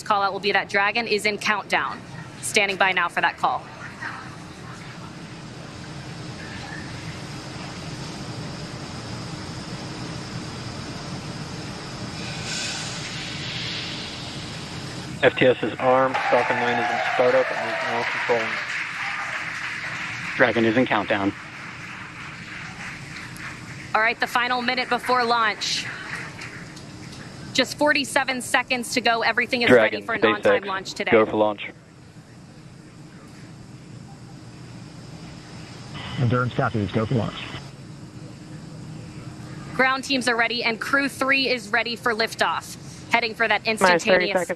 call out will be that Dragon is in countdown. Standing by now for that call. FTS is armed, Falcon9 is in startup, and is now controlling. Dragon is in countdown. All right, the final minute before launch. Just 47 seconds to go. Everything is Dragon, ready for an SpaceX, on-time launch today. Go for launch. Endurance copies, go for launch. Ground teams are ready, and Crew-3 is ready for liftoff. Heading for that instantaneous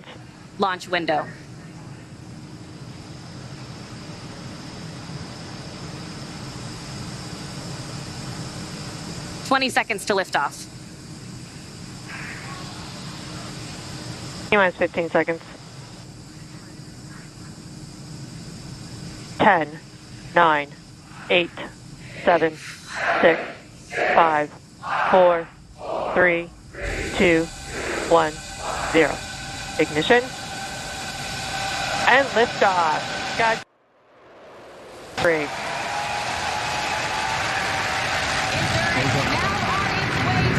launch window. -20 seconds to liftoff. T-minus 15 seconds. 10, 9, 8, 7, 6, 5, 4, 3, 2, 1, 0. Ignition. And liftoff. God. 3.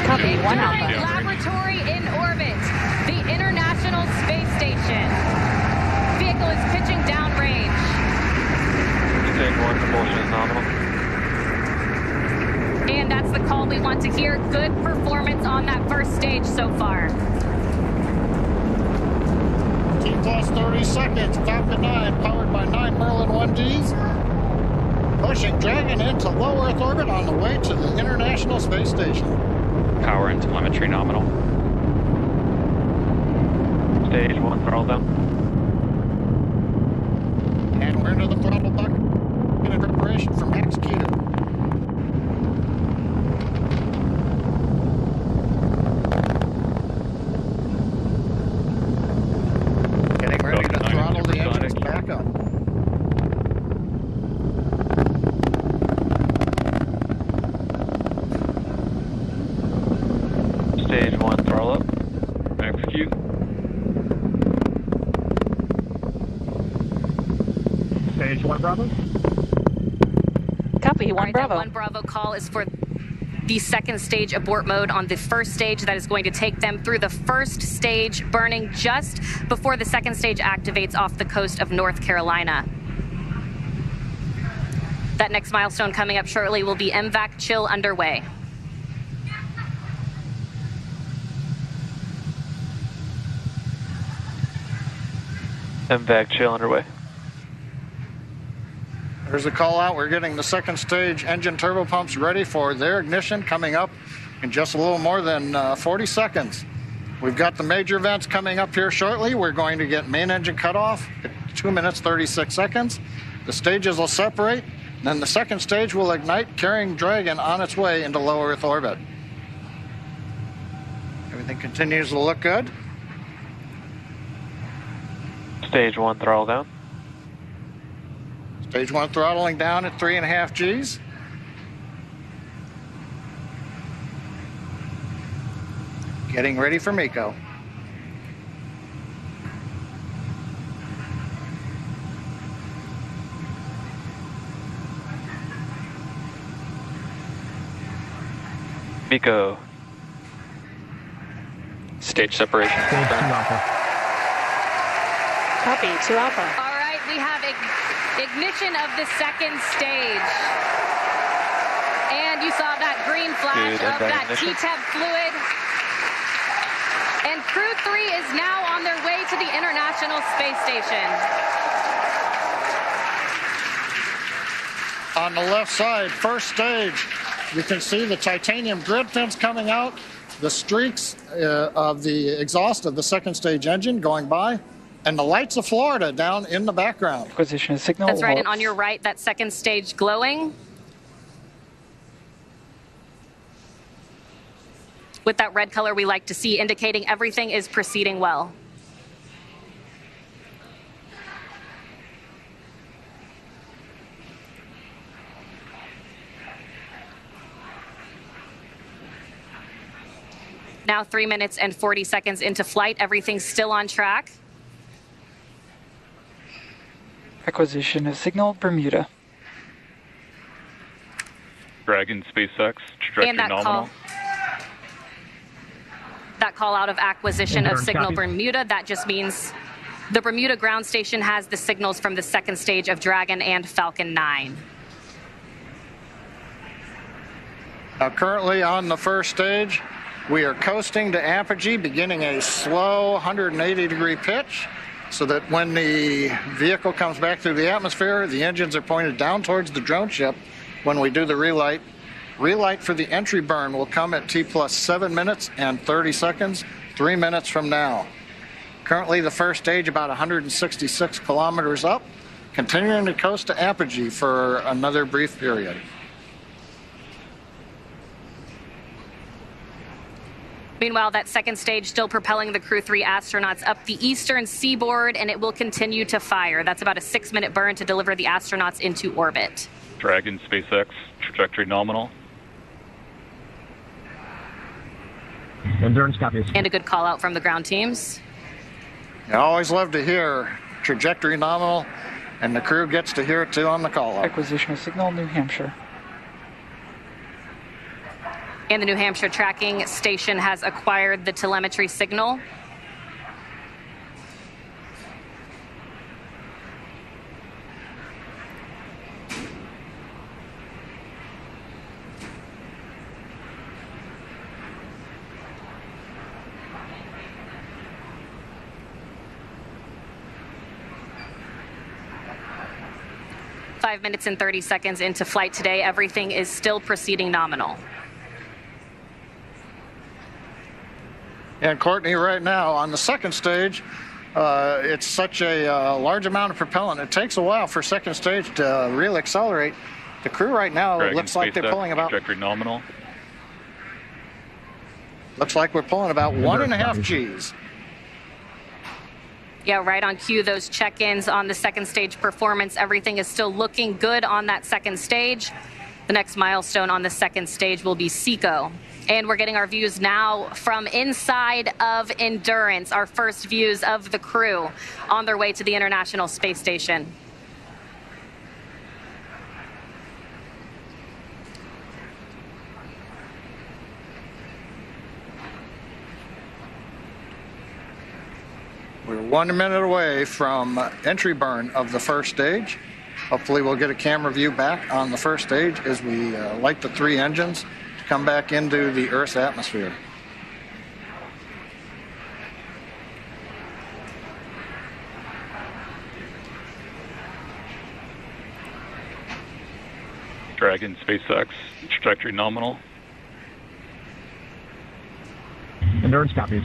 Copy, 1 Alpha. Laboratory in orbit. The International Space Station. Vehicle is pitching downrange. Stage 1, propulsion is nominal. And that's the call we want to hear. Good performance on that first stage so far. T plus 30 seconds. Falcon9 powered by 9 Merlin 1Ds. Pushing Dragon into low Earth orbit on the way to the International Space Station. Power and telemetry nominal. Stage 1, throttle down. And we're into the throttle bucket in preparation for max Q. Getting ready to throttle the engines back up. Stage 1, throttle up. Execute. Stage 1 Bravo. Copy, 1 Right, Bravo. that 1 Bravo call is for the second stage abort mode on the first stage. That is going to take them through the first stage, burning just before the second stage activates off the coast of North Carolina. That next milestone coming up shortly will be MVAC chill underway. MVAC chill underway. There's a call out. We're getting the second stage engine turbo pumps ready for their ignition coming up in just a little more than 40 seconds. We've got the major events coming up here shortly. We're going to get main engine cutoff at 2 minutes, 36 seconds. The stages will separate, and then the second stage will ignite, carrying Dragon on its way into low Earth orbit. Everything continues to look good. Stage 1, throttle down. Stage 1 throttling down at 3.5 Gs. Getting ready for MECO. MECO. Stage separation. Stage 2 Alpha. Copy, 2 Alpha. All right, we have ignition of the second stage. And you saw that green flash Good, of that ignition. TTEP fluid. And Crew-3 is now on their way to the International Space Station. On the left side, first stage, you can see the titanium grid pins coming out, the streaks of the exhaust of the second stage engine going by, and the lights of Florida down in the background. Acquisition signal. That's right, and on your right, that second stage glowing. With that red color we like to see, indicating everything is proceeding well. Now 3 minutes and 40 seconds into flight. Everything's still on track. Acquisition of signal Bermuda. Dragon, SpaceX, trajectory And that nominal. call out of acquisition of Endurance signal copies. Bermuda, that just means the Bermuda ground station has the signals from the second stage of Dragon and Falcon-9. Now, currently on the first stage, we are coasting to apogee, beginning a slow 180-degree pitch, so that when the vehicle comes back through the atmosphere, the engines are pointed down towards the drone ship when we do the relight. Relight for the entry burn will come at T plus 7 minutes and 30 seconds, 3 minutes from now. Currently, the first stage about 166 kilometers up, continuing to coast to apogee for another brief period. Meanwhile, that second stage still propelling the Crew-3 astronauts up the eastern seaboard, and it will continue to fire. That's about a 6-minute burn to deliver the astronauts into orbit. Dragon, SpaceX, trajectory nominal. Endurance copies. And a good call out from the ground teams. I always love to hear trajectory nominal, and the crew gets to hear it too on the call up. Acquisition of signal New Hampshire. And the New Hampshire tracking station has acquired the telemetry signal. Five minutes and 30 seconds into flight today, everything is still proceeding nominal. And Courtney, right now on the second stage, it's such a large amount of propellant. It takes a while for second stage to really accelerate. The crew right now Dragon, looks like they're SpaceX, pulling about. trajectory nominal. Looks like we're pulling about 1.5 Gs. Yeah, right on cue, those check-ins on the second stage performance. Everything is still looking good on that second stage. The next milestone on the second stage will be SECO. And we're getting our views now from inside of Endurance, our first views of the crew on their way to the International Space Station. We're 1 minute away from entry burn of the first stage. Hopefully we'll get a camera view back on the first stage as we light the 3 engines to come back into the Earth's atmosphere. Dragon, SpaceX, trajectory nominal. Endurance copies.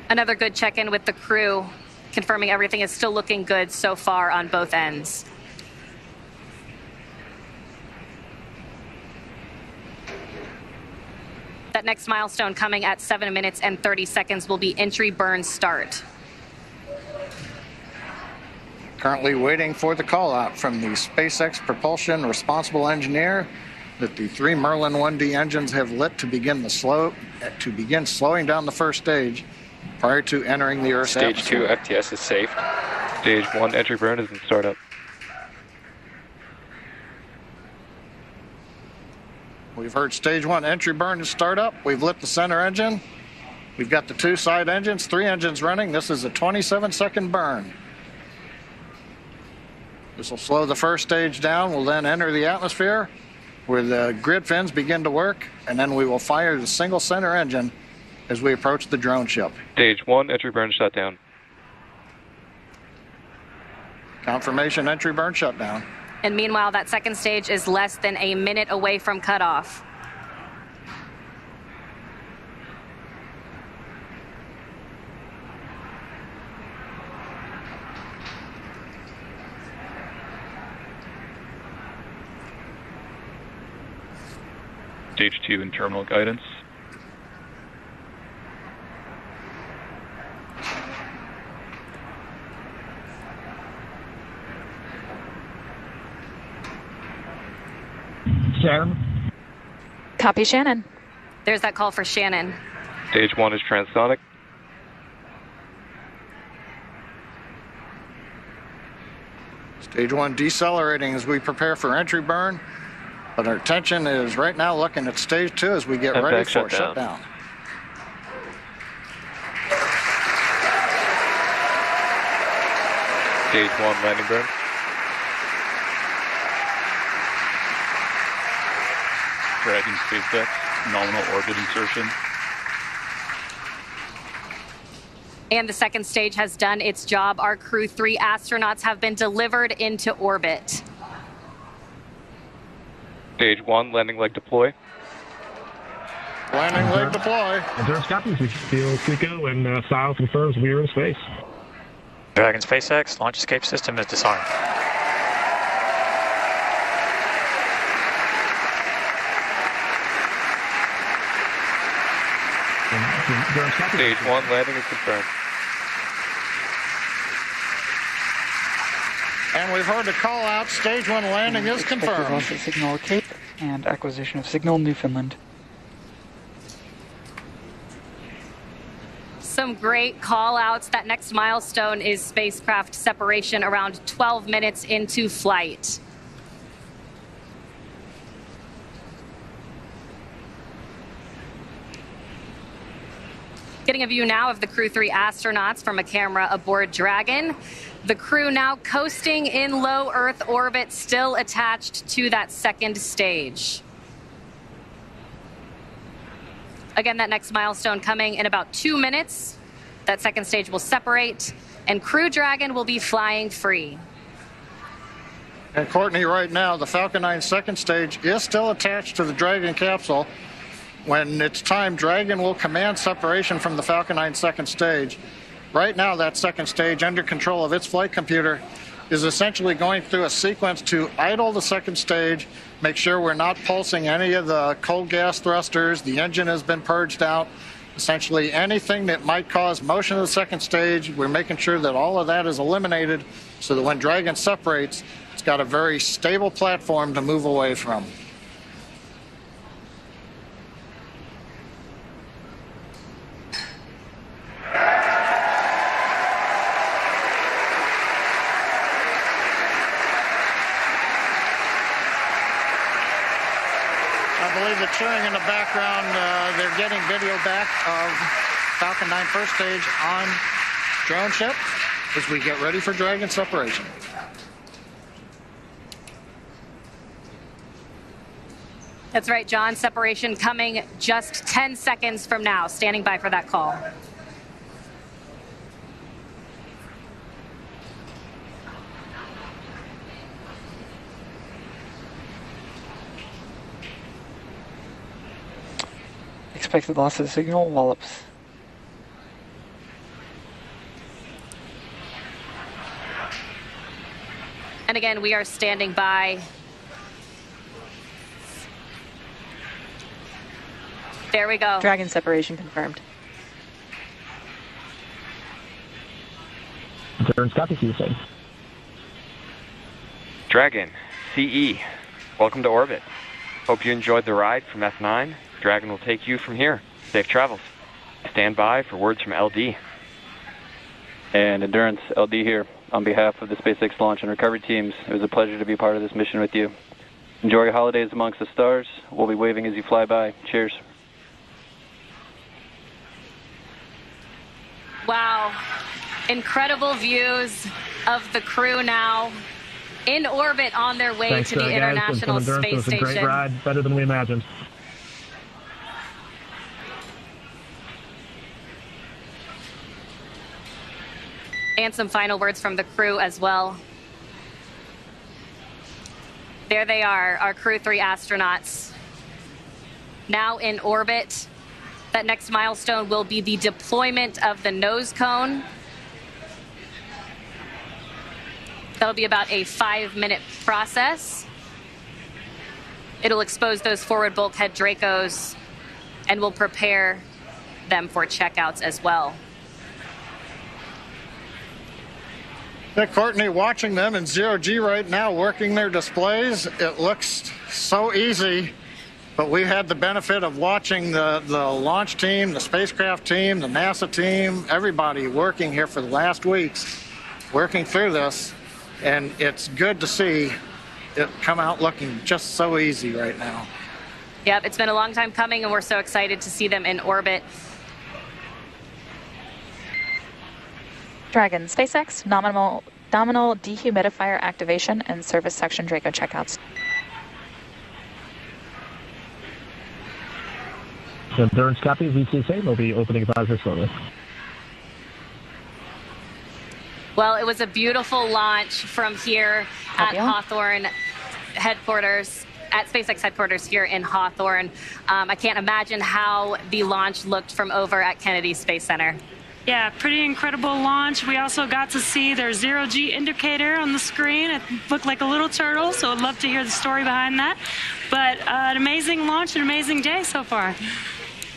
Another good check-in with the crew, confirming everything is still looking good so far on both ends. That next milestone coming at 7 minutes and 30 seconds will be entry burn start. Currently waiting for the call out from the SpaceX propulsion responsible engineer that the 3 Merlin 1D engines have lit to begin slowing down the first stage prior to entering the Earth's Stage atmosphere. 2 FTS is safe. Stage 1 entry burn is in startup. We've heard stage 1 entry burn is startup. We've lit the center engine. We've got the 2 side engines, 3 engines running. This is a 27-second burn. This will slow the first stage down. We'll then enter the atmosphere where the grid fins begin to work, and then we will fire the single center engine as we approach the drone ship. Stage 1 entry burn shutdown. Confirmation entry burn shutdown. And meanwhile, that second stage is less than a minute away from cutoff. Stage 2 in terminal guidance. Shannon. Copy, Shannon. There's that call for Shannon. Stage 1 is transonic. Stage 1 decelerating as we prepare for entry burn, but our attention is right now looking at Stage 2 as we get ready for shutdown. Stage 1 landing burn. Dragon SpaceX, nominal orbit insertion. And the second stage has done its job. Our Crew-3 astronauts have been delivered into orbit. Stage 1 landing leg deploy. Landing leg deploy. Endurance copies. We feel Clico and Sile confirms we are in space. Dragon SpaceX, launch escape system is disarmed. Stage 1 landing is confirmed. And we've heard the call out. Stage 1 landing is confirmed. Loss of signal Cape and acquisition of signal Newfoundland. Some great call outs. That next milestone is spacecraft separation around 12 minutes into flight. Getting a view now of the Crew-3 astronauts from a camera aboard Dragon. The crew now coasting in low Earth orbit, still attached to that second stage. Again, that next milestone coming in about 2 minutes. That second stage will separate, and Crew Dragon will be flying free. And Courtney, right now, the Falcon 9 second stage is still attached to the Dragon capsule. When it's time, Dragon will command separation from the Falcon 9 second stage. Right now, that second stage, under control of its flight computer, is essentially going through a sequence to idle the second stage, make sure we're not pulsing any of the cold gas thrusters, the engine has been purged out. Essentially anything that might cause motion of the second stage, we're making sure that all of that is eliminated so that when Dragon separates, it's got a very stable platform to move away from. The cheering in the background, they're getting video back of Falcon 9 first stage on drone ship as we get ready for Dragon separation. That's right, John. Separation coming just 10 seconds from now. Standing by for that call. Expected loss of signal, Wallops. And again, we are standing by. There we go. Dragon separation confirmed. Endurance copies, you say. Dragon, CE, welcome to orbit. Hope you enjoyed the ride from F9. Dragon will take you from here. Safe travels. Stand by for words from LD. And Endurance, LD here. On behalf of the SpaceX launch and recovery teams, it was a pleasure to be part of this mission with you. Enjoy your holidays amongst the stars. We'll be waving as you fly by. Cheers. Wow. Incredible views of the crew now in orbit on their way to the International Space Station. It was a great ride, better than we imagined. And some final words from the crew as well. There they are, our Crew-3 astronauts. Now in orbit. That next milestone will be the deployment of the nose cone. That'll be about a 5-minute process. It'll expose those forward bulkhead Dracos and will prepare them for checkouts as well. Courtney, watching them in zero-G right now, working their displays, it looks so easy, but we had the benefit of watching the launch team, the spacecraft team, the NASA team, everybody working here for the last weeks, working through this. And it's good to see it come out looking just so easy right now. Yep, it's been a long time coming, and we're so excited to see them in orbit. Dragon, SpaceX, nominal dehumidifier activation and service section Draco checkouts. Endurance copy, VCSA will be opening visor slowly. Well, it was a beautiful launch from here at Hawthorne headquarters, at SpaceX headquarters here in Hawthorne. I can't imagine how the launch looked from over at Kennedy Space Center. Yeah, pretty incredible launch. We also got to see their zero-G indicator on the screen. It looked like a little turtle, so I'd love to hear the story behind that. But an amazing launch, an amazing day so far.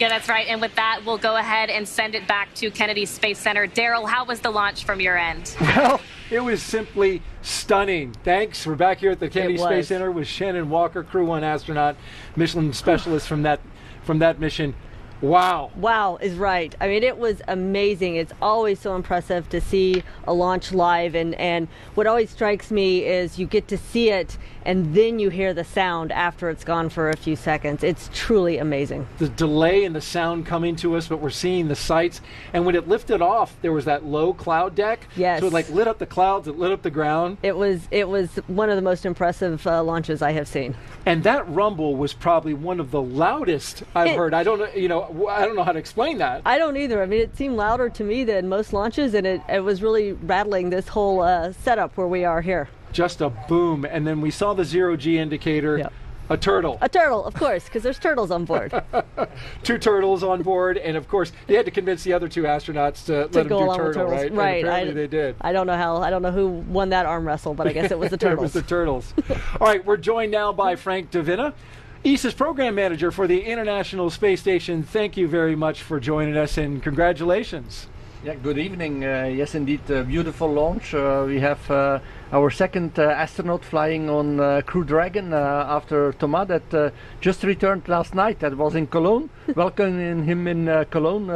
Yeah, that's right. And with that, we'll go ahead and send it back to Kennedy Space Center. Daryl, how was the launch from your end? Well, it was simply stunning. Thanks. We're back here at the Kennedy Space Center with Shannon Walker, Crew-1 astronaut, Michelin specialist from that mission. Wow. Wow is right. I mean, it was amazing. It's always so impressive to see a launch live, and what always strikes me is you get to see it and then you hear the sound after it's gone for a few seconds. It's truly amazing. The delay in the sound coming to us, but we're seeing the sights. And when it lifted off, there was that low cloud deck. Yes. So it like lit up the clouds, it lit up the ground. It was one of the most impressive launches I have seen. And that rumble was probably one of the loudest I've heard. I don't know how to explain that. I don't either. I mean, it seemed louder to me than most launches, and it was really rattling this whole setup where we are here. Just a boom, and then we saw the zero-G indicator. Yep. A turtle. A turtle, of course, because there's turtles on board. 2 turtles on board, and of course, they had to convince the other 2 astronauts to let them do turtle, right? Right. And apparently they did. I don't know who won that arm wrestle, but I guess it was the turtles. It was the turtles. All right, we're joined now by Frank Davina, ESA's program manager for the International Space Station. Thank you very much for joining us, and congratulations. Yeah, good evening. Yes, indeed, beautiful launch. We have our second astronaut flying on Crew Dragon after Thomas that just returned last night. That was in Cologne. Welcoming him in Cologne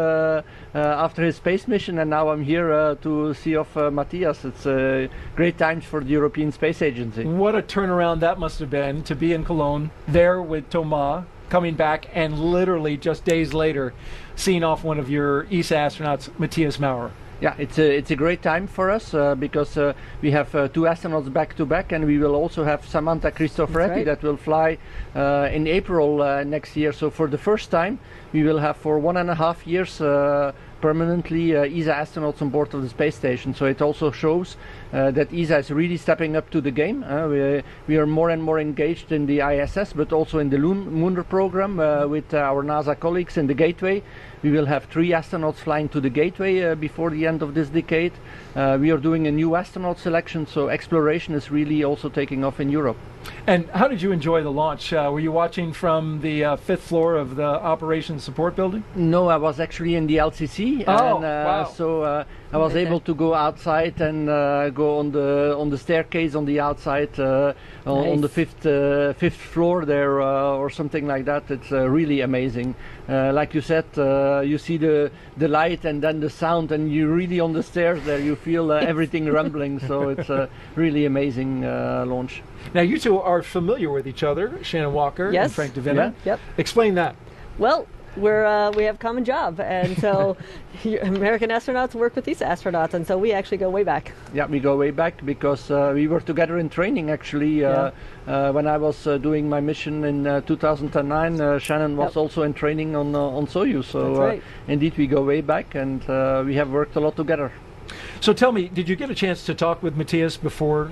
after his space mission, and now I'm here to see off Matthias. It's great times for the European Space Agency. What a turnaround that must have been to be in Cologne, there with Thomas, coming back, and literally just days later seeing off one of your ESA astronauts, Matthias Maurer. Yeah, it's a great time for us because we have 2 astronauts back to back, and we will also have Samantha Cristoforetti that will fly in April next year. So for the first time, we will have for 1.5 years permanently ESA astronauts on board of the space station. So it also shows that ESA is really stepping up to the game. We are more and more engaged in the ISS, but also in the lunar program with our NASA colleagues in the Gateway. We will have 3 astronauts flying to the Gateway before the end of this decade. We are doing a new astronaut selection, so exploration is really also taking off in Europe. And how did you enjoy the launch? Were you watching from the 5th floor of the Operations Support Building? No, I was actually in the LCC. Oh, and, wow. So I was able to go outside and go on the staircase on the outside on the fifth floor there or something like that. It's really amazing. Like you said, you see the light and then the sound, and you're really on the stairs there. You feel everything rumbling. So it's a really amazing launch. Now, you 2 are familiar with each other, Shannon Walker and Frank Davina. Yeah. Yep. Explain that. Well, we have a common job, and so American astronauts work with these astronauts, and so we actually go way back. Yeah, we go way back because we were together in training actually. When I was doing my mission in 2009, Shannon was also in training on Soyuz. So indeed, we go way back, and we have worked a lot together. So tell me, did you get a chance to talk with Matthias before,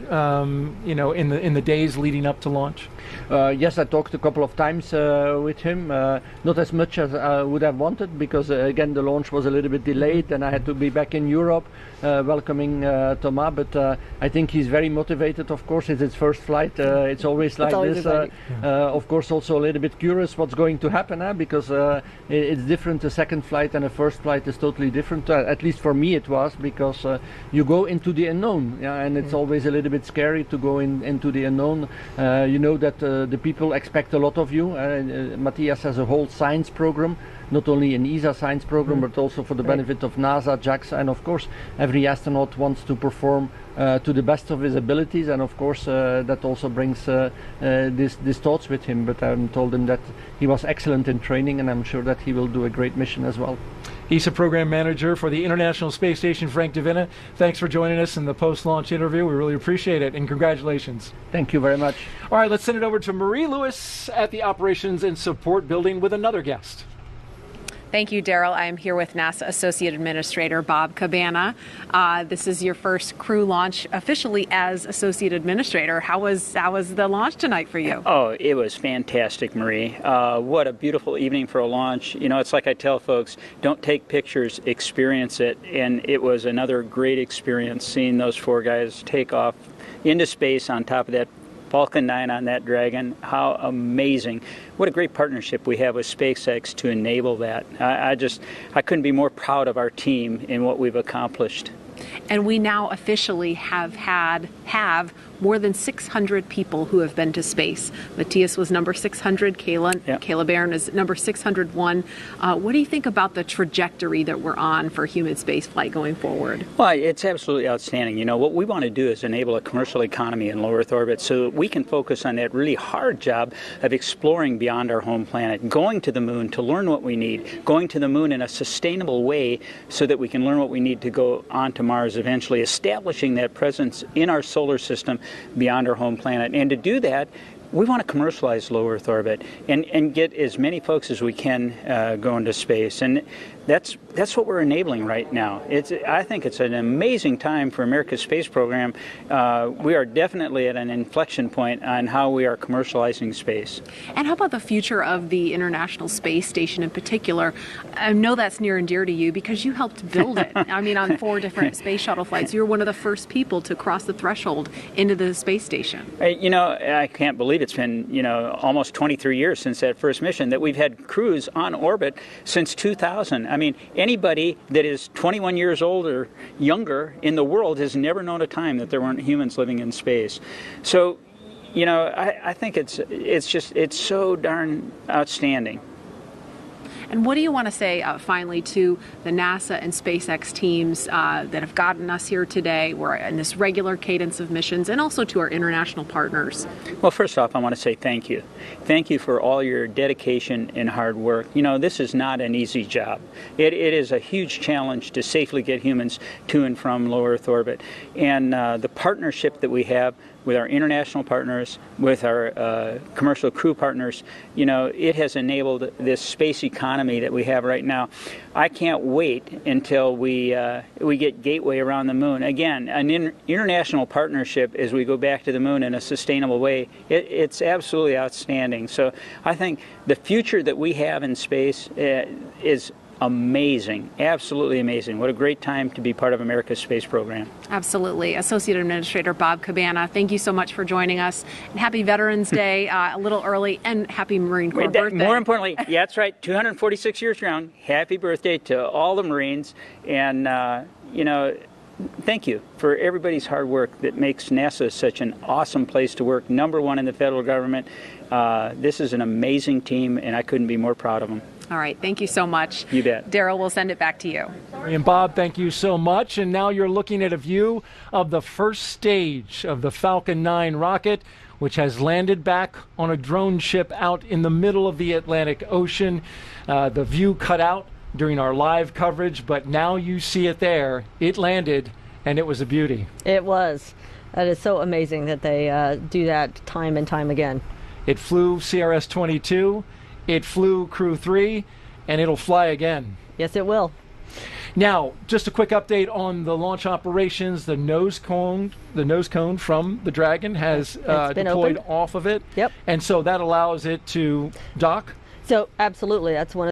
in the days leading up to launch? Yes, I talked a couple of times with him, not as much as I would have wanted because again the launch was a little bit delayed and I had to be back in Europe welcoming Thomas, but I think he's very motivated. Of course, it's his first flight. It's always like this. Of course, also a little bit curious what's going to happen because it's different. A second flight and a first flight is totally different. At least for me it was, because you go into the unknown, and it's always a little bit scary to go into the unknown. You know that the people expect a lot of you. Matthias has a whole science program not only an ESA science program, but also for the benefit of NASA, JAXA, and of course every astronaut wants to perform to the best of his abilities, and of course that also brings these thoughts with him. But I told him that he was excellent in training, and I'm sure that he will do a great mission as well. ESA Program Manager for the International Space Station, Frank De Vinne. Thanks for joining us in the post-launch interview. We really appreciate it, and congratulations. Thank you very much. All right, let's send it over to Marie Lewis at the Operations and Support Building with another guest. Thank you, Daryl. I am here with NASA Associate Administrator Bob Cabana. This is your first Crew launch officially as Associate Administrator. How was the launch tonight for you? Oh, it was fantastic, Marie. What a beautiful evening for a launch. You know, it's like I tell folks, don't take pictures, experience it. And it was another great experience seeing those 4 guys take off into space on top of that Falcon 9 on that Dragon. How amazing. What a great partnership we have with SpaceX to enable that. I couldn't be more proud of our team in what we've accomplished. And we now officially have more than 600 people who have been to space. Matthias was number 600, Caleb Barron is number 601. What do you think about the trajectory that we're on for human spaceflight going forward? Well, it's absolutely outstanding. You know, what we want to do is enable a commercial economy in low Earth orbit so that we can focus on that really hard job of exploring beyond our home planet, going to the moon to learn what we need, going to the moon in a sustainable way so that we can learn what we need to go on to Mars eventually, establishing that presence in our solar system beyond our home planet. And to do that, we want to commercialize low Earth orbit and get as many folks as we can go into space. And that's what we're enabling right now. I think it's an amazing time for America's space program. We are definitely at an inflection point on how we are commercializing space. And how about the future of the International Space Station in particular? I know that's near and dear to you because you helped build it. I mean, on 4 different space shuttle flights. You were one of the first people to cross the threshold into the space station. You know, I can't believe it's been, you know, almost 23 years since that first mission, that we've had crews on orbit since 2000. I mean, anybody that is 21 years old or younger in the world has never known a time that there weren't humans living in space. So, you know, I think it's so darn outstanding. And what do you want to say finally to the NASA and SpaceX teams that have gotten us here today? We're in this regular cadence of missions, and also to our international partners. Well, first off, I want to say thank you. Thank you for all your dedication and hard work. You know, this is not an easy job. It is a huge challenge to safely get humans to and from low Earth orbit. And the partnership that we have with our international partners, with our commercial crew partners, you know, it has enabled this space economy that we have right now. I can't wait until we get Gateway around the moon. Again, an international partnership as we go back to the moon in a sustainable way, it's absolutely outstanding. So I think the future that we have in space is amazing, absolutely amazing. What a great time to be part of America's space program. Absolutely. Associate Administrator Bob Cabana, thank you so much for joining us. And happy Veterans Day, a little early, and happy Marine Corps birthday. More importantly, yeah, that's right, 246 years young. Happy birthday to all the Marines. And, you know, thank you for everybody's hard work that makes NASA such an awesome place to work, #1 in the federal government. This is an amazing team, and I couldn't be more proud of them. All right, thank you so much. You bet. Daryl, we'll send it back to you. And Bob, thank you so much. And now you're looking at a view of the first stage of the Falcon 9 rocket, which has landed back on a drone ship out in the middle of the Atlantic Ocean. The view cut out during our live coverage, but now you see it there. It landed, and it was a beauty. It was. That is so amazing that they do that time and time again. It flew CRS-22. It flew Crew-3, and it'll fly again. Yes, it will. Now, just a quick update on the launch operations. The nose cone from the Dragon has deployed off of it. Yep. And so that allows it to dock. So absolutely, that's one of